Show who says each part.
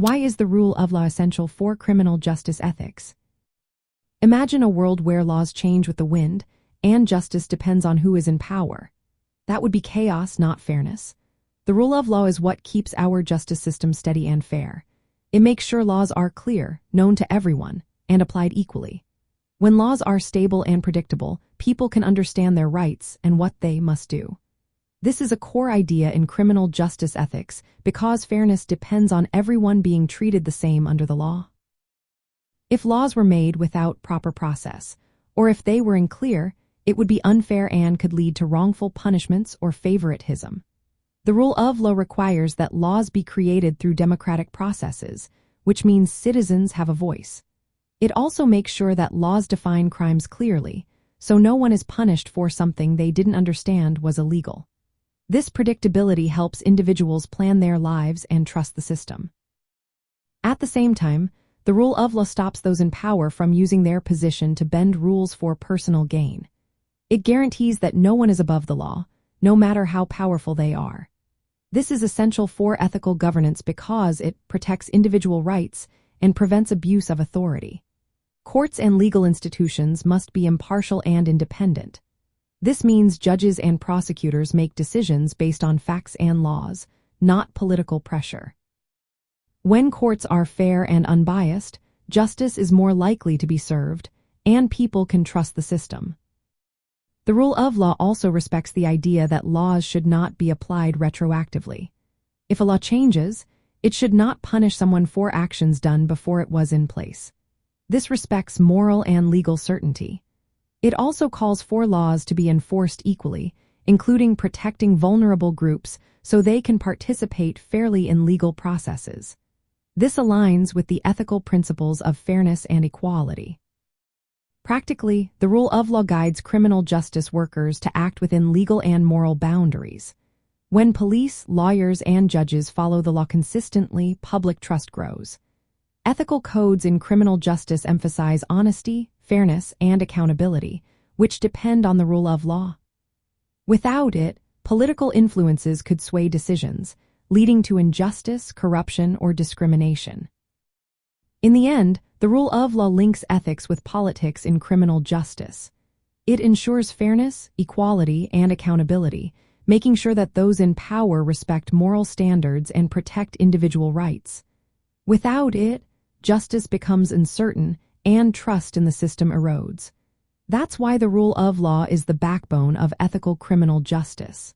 Speaker 1: Why is the rule of law essential for criminal justice ethics? Imagine a world where laws change with the wind, and justice depends on who is in power. That would be chaos, not fairness. The rule of law is what keeps our justice system steady and fair. It makes sure laws are clear, known to everyone, and applied equally. When laws are stable and predictable, people can understand their rights and what they must do. This is a core idea in criminal justice ethics because fairness depends on everyone being treated the same under the law. If laws were made without proper process, or if they were unclear, it would be unfair and could lead to wrongful punishments or favoritism. The rule of law requires that laws be created through democratic processes, which means citizens have a voice. It also makes sure that laws define crimes clearly, so no one is punished for something they didn't understand was illegal. This predictability helps individuals plan their lives and trust the system. At the same time, the rule of law stops those in power from using their position to bend rules for personal gain. It guarantees that no one is above the law, no matter how powerful they are. This is essential for ethical governance because it protects individual rights and prevents abuse of authority. Courts and legal institutions must be impartial and independent. This means judges and prosecutors make decisions based on facts and laws, not political pressure. When courts are fair and unbiased, justice is more likely to be served, and people can trust the system. The rule of law also respects the idea that laws should not be applied retroactively. If a law changes, it should not punish someone for actions done before it was in place. This respects moral and legal certainty. It also calls for laws to be enforced equally, including protecting vulnerable groups so they can participate fairly in legal processes. This aligns with the ethical principles of fairness and equality. Practically, the rule of law guides criminal justice workers to act within legal and moral boundaries. When police, lawyers, and judges follow the law consistently, public trust grows. Ethical codes in criminal justice emphasize honesty, fairness, and accountability, which depend on the rule of law. Without it, political influences could sway decisions, leading to injustice, corruption, or discrimination. In the end, the rule of law links ethics with politics in criminal justice. It ensures fairness, equality, and accountability, making sure that those in power respect moral standards and protect individual rights. Without it, justice becomes uncertain and trust in the system erodes. That's why the rule of law is the backbone of ethical criminal justice.